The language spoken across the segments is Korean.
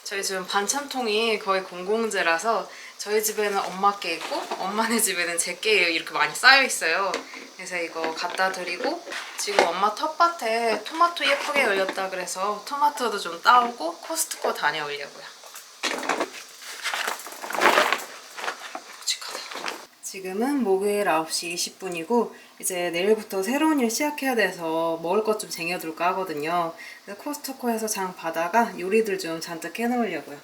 저희 지금 반찬통이 거의 공공재라서 저희 집에는 엄마 게 있고 엄마네 집에는 제 게 이렇게 많이 쌓여 있어요. 그래서 이거 갖다 드리고 지금 엄마 텃밭에 토마토 예쁘게 열렸다 그래서 토마토도 좀 따오고 코스트코 다녀오려고요. 지금은 목요일 9시 20분이고 이제 내일부터 새로운 일 시작해야 돼서 먹을 것 좀 쟁여둘까 하거든요. 그래서 코스트코에서 장 봐다가 요리들 좀 잔뜩 해놓으려고요.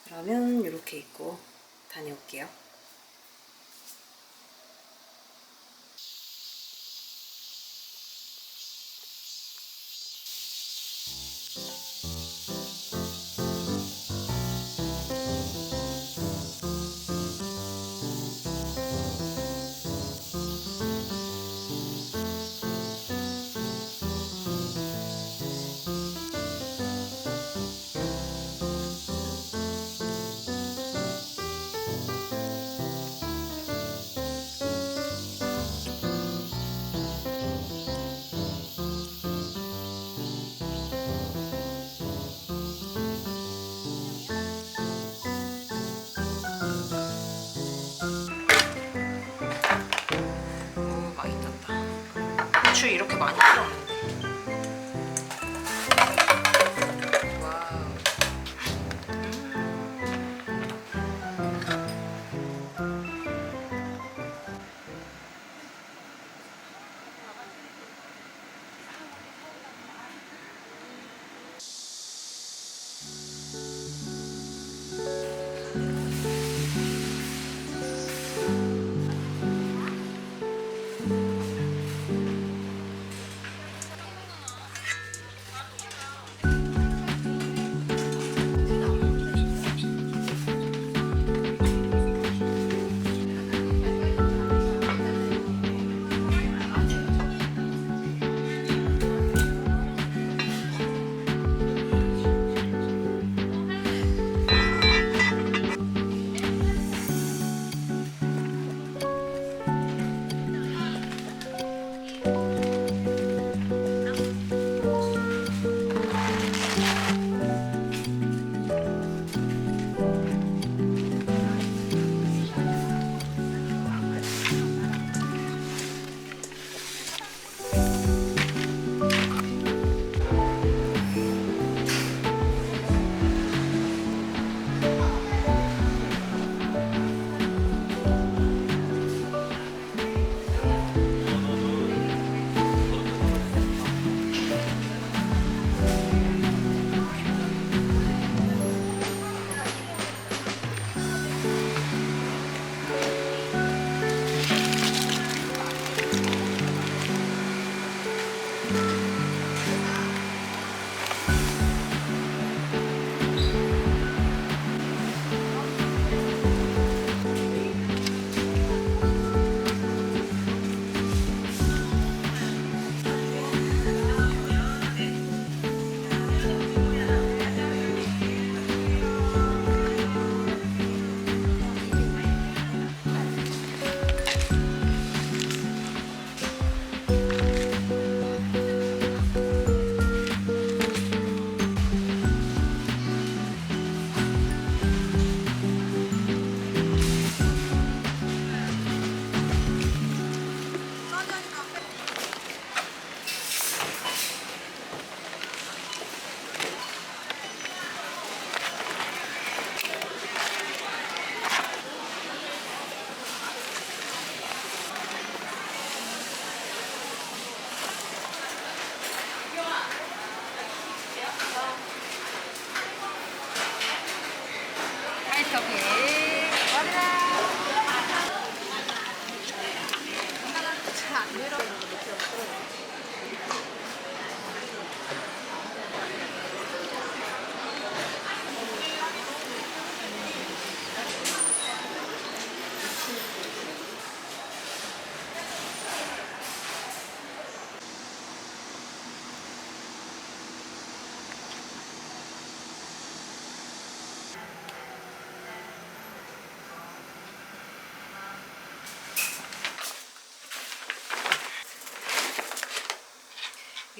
그러면 이렇게 입고 다녀올게요.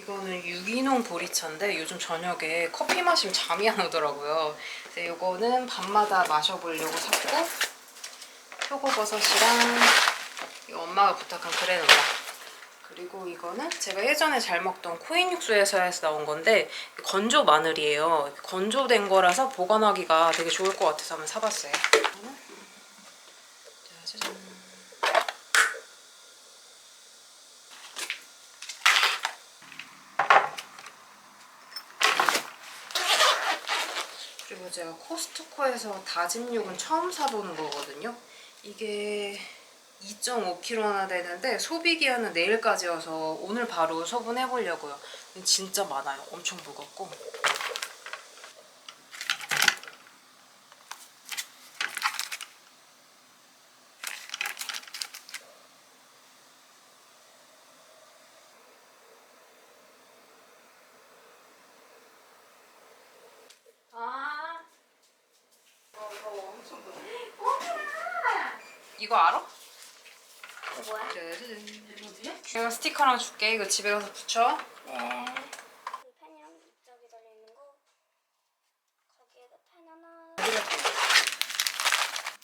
이거는 유기농 보리차인데 요즘 저녁에 커피 마시면 잠이 안 오더라고요. 그래서 이거는 밤마다 마셔보려고 샀고, 표고버섯이랑 이거 엄마가 부탁한 그래놀라, 그리고 이거는 제가 예전에 잘 먹던 코인 육수에서 나온 건데 건조 마늘이에요. 건조된 거라서 보관하기가 되게 좋을 것 같아서 한번 사봤어요. 짜자잔. 그리고 제가 코스트코에서 다진 육은 처음 사보는 거거든요. 이게 2.5kg나 되는데 소비기한은 내일까지여서 오늘 바로 소분해보려고요. 진짜 많아요. 엄청 무겁고. 이거 알아? 이거 뭐야? 내가 스티커랑 줄게. 이거 집에 가서 붙여. 네. 이 펜이랑 저기 달려있는 거 거기에다 펜 하나.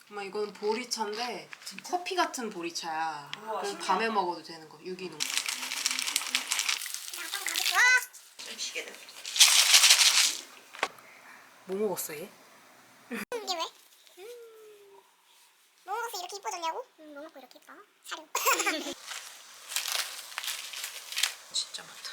엄마 이거는 보리차인데 커피 같은 보리차야. 그래서 밤에 먹어도 되는 거. 유기농. 좀 쉬게 돼. 뭐 먹었어 얘? 이게 왜? 뭐 먹어서 이렇게 이뻐졌냐고? 뭐 먹고 이렇게 이뻐? 사료. 진짜 많다.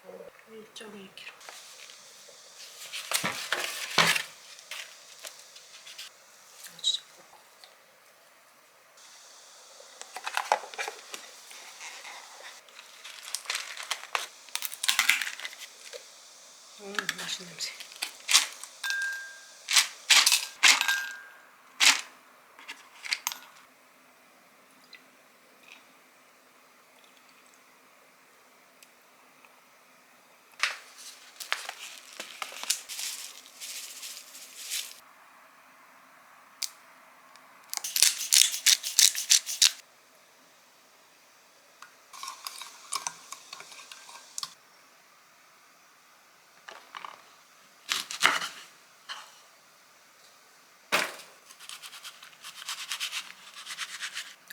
오, 1.1kg. 진짜 무겁고. 맛있는 냄새.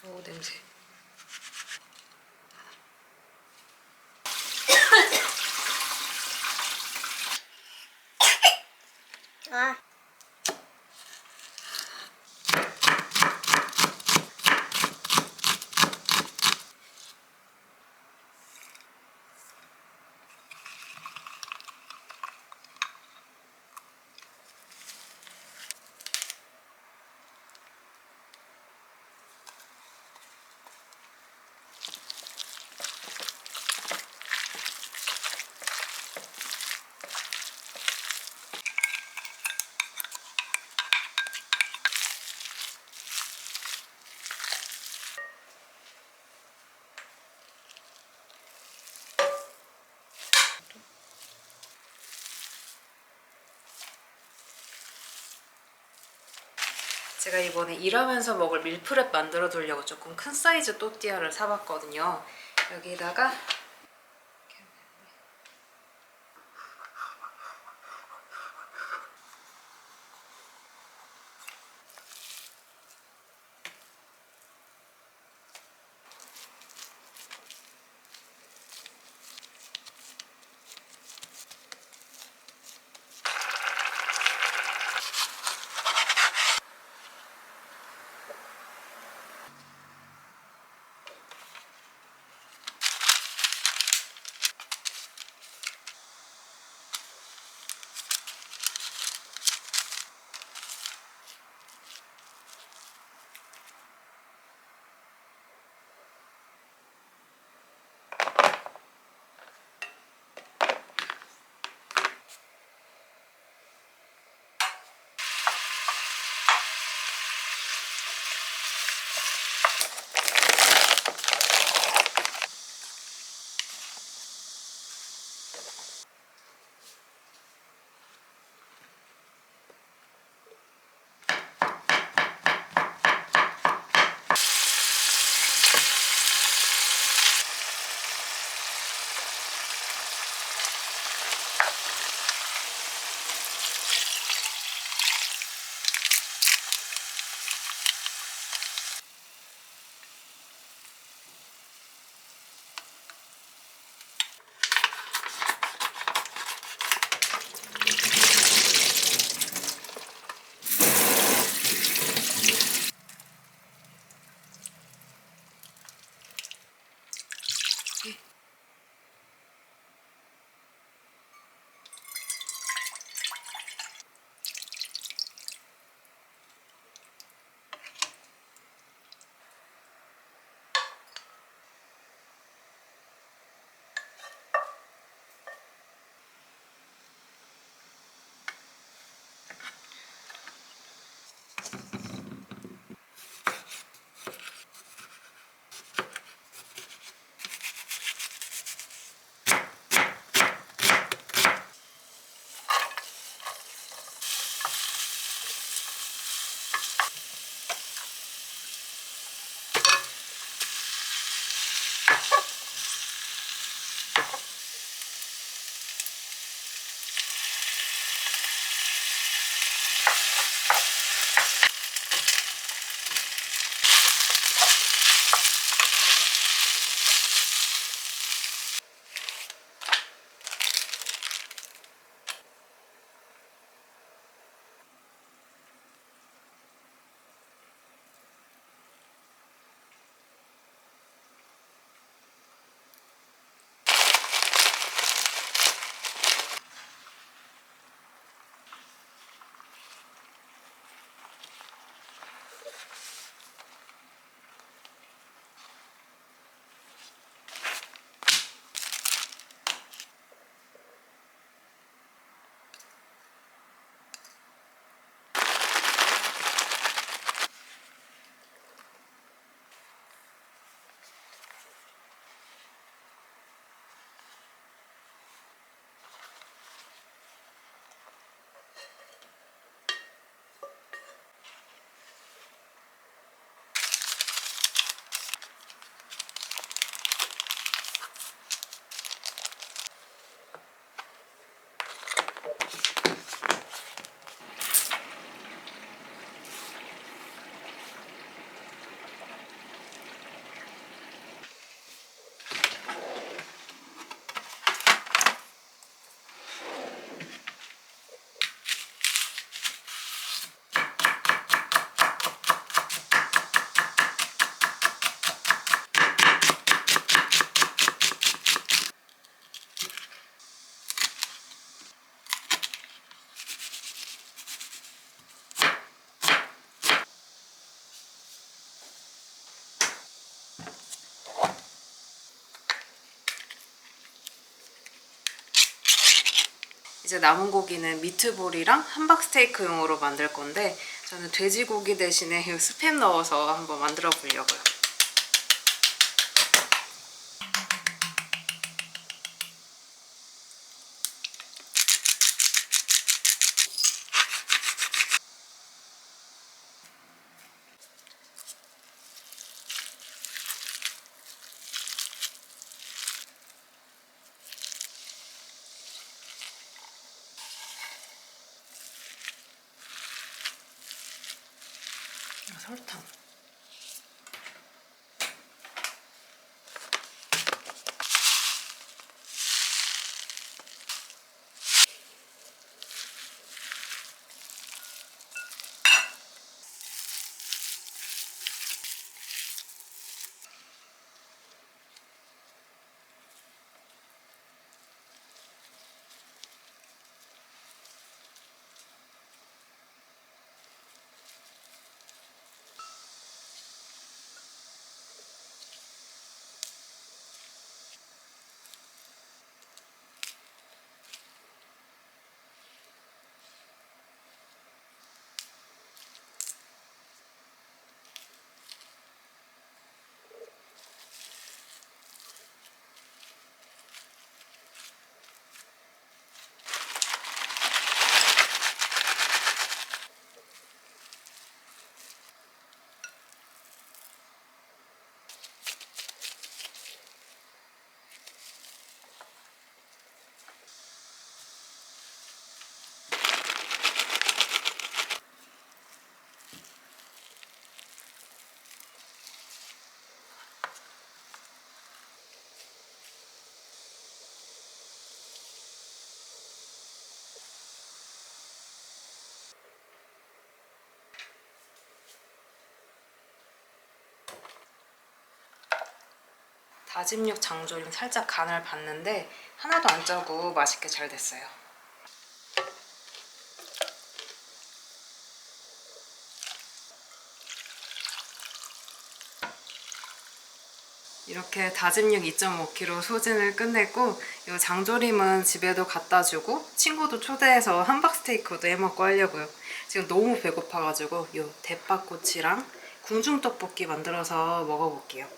오, 냄새. 아. 제가 이번에 일하면서 먹을 밀프렙 만들어 두려고 조금 큰 사이즈 또띠아를 사봤거든요. 여기다가 이제 남은 고기는 미트볼이랑 함박스테이크용으로 만들 건데 저는 돼지고기 대신에 이 스팸 넣어서 한번 만들어 보려고요. 설탕. 다짐 육 장조림 살짝 간을 봤는데 하나도 안 짜고 맛있게 잘 됐어요. 이렇게 다짐 육 2.5kg 소진을 끝냈고 이 장조림은 집에도 갖다 주고 친구도 초대해서 함박스테이크도 해먹고 하려고요. 지금 너무 배고파가지고 이 대파꼬치랑 궁중떡볶이 만들어서 먹어볼게요.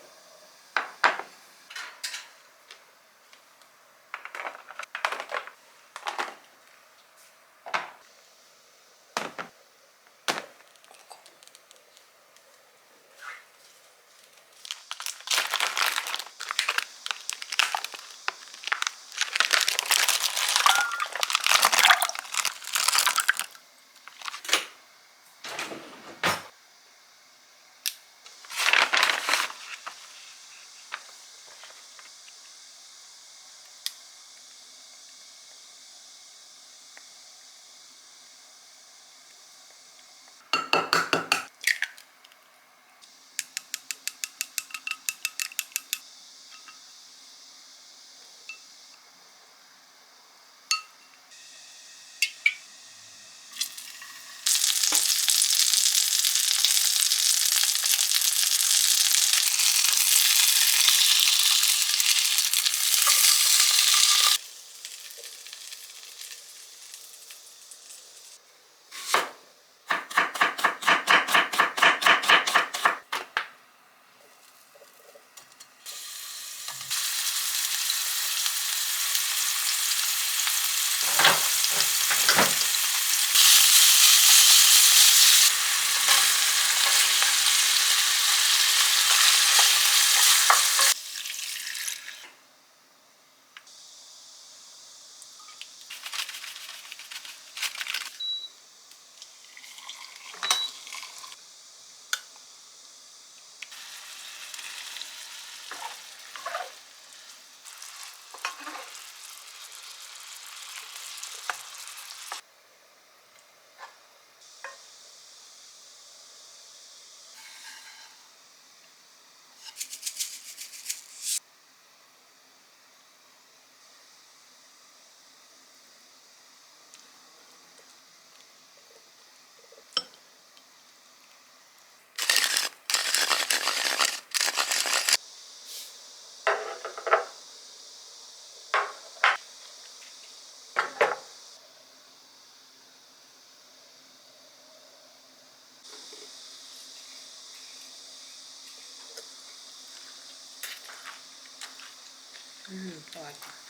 또 맛있다.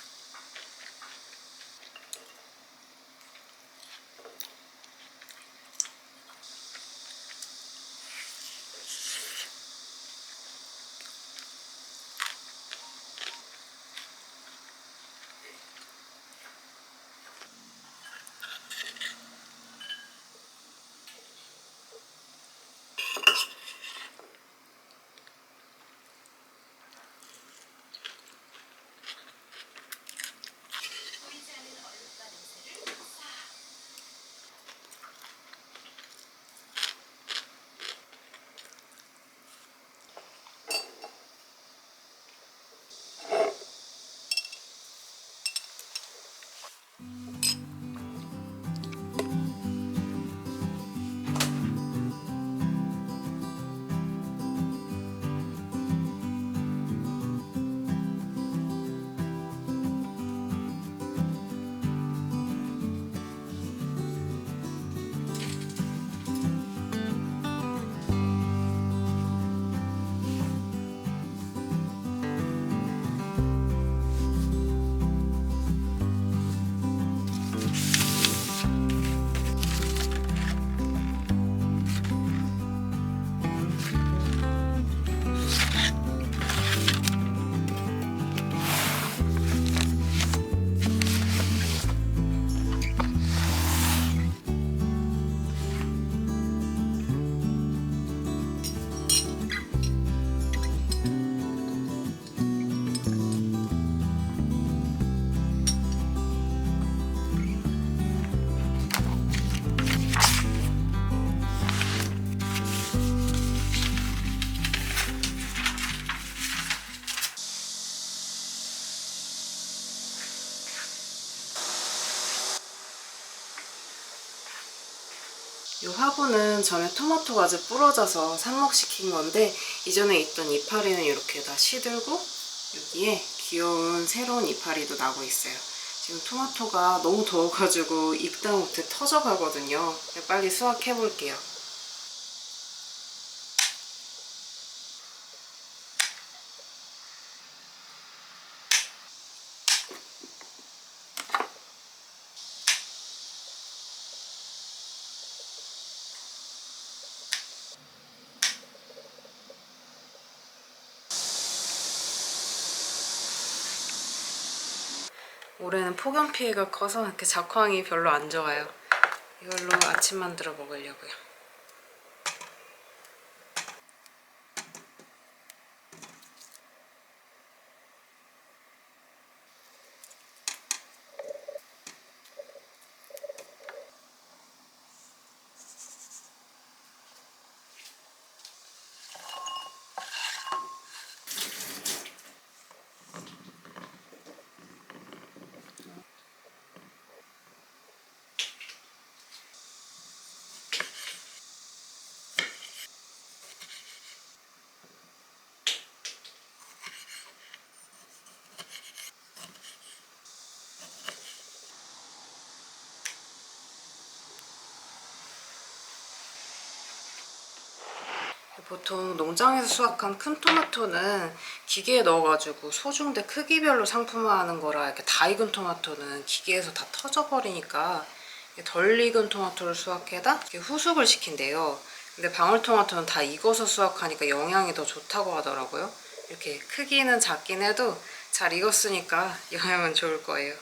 이 화분은 전에 토마토 가지 부러져서 삽목시킨 건데 이전에 있던 이파리는 이렇게 다 시들고 여기에 귀여운 새로운 이파리도 나고 있어요. 지금 토마토가 너무 더워가지고 익다 못해 터져가거든요. 빨리 수확해볼게요. 올해는 폭염 피해가 커서 이렇게 작황이 별로 안 좋아요. 이걸로 아침 만들어 먹으려고요. 보통 농장에서 수확한 큰 토마토는 기계에 넣어가지고 소중대 크기별로 상품화하는 거라 이렇게 다 익은 토마토는 기계에서 다 터져버리니까 덜 익은 토마토를 수확해다 이렇게 후숙을 시킨대요. 근데 방울토마토는 다 익어서 수확하니까 영양이 더 좋다고 하더라고요. 이렇게 크기는 작긴 해도 잘 익었으니까 영양은 좋을 거예요.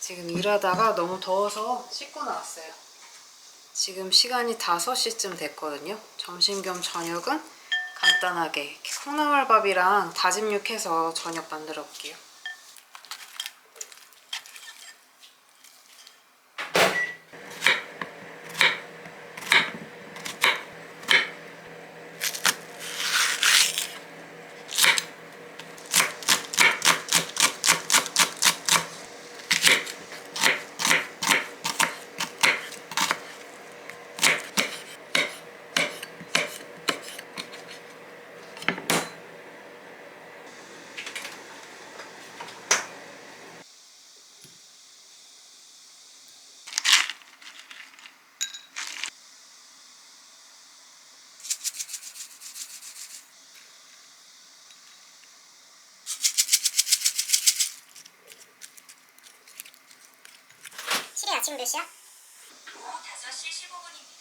지금 일하다가 너무 더워서 씻고 나왔어요. 지금 시간이 5시쯤 됐거든요. 점심 겸 저녁은 간단하게 이렇게 콩나물밥이랑 다진 육 해서 저녁 만들어 볼게요. 시리 아침 몇 시야? 5시 15분입니다.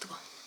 뜨거워.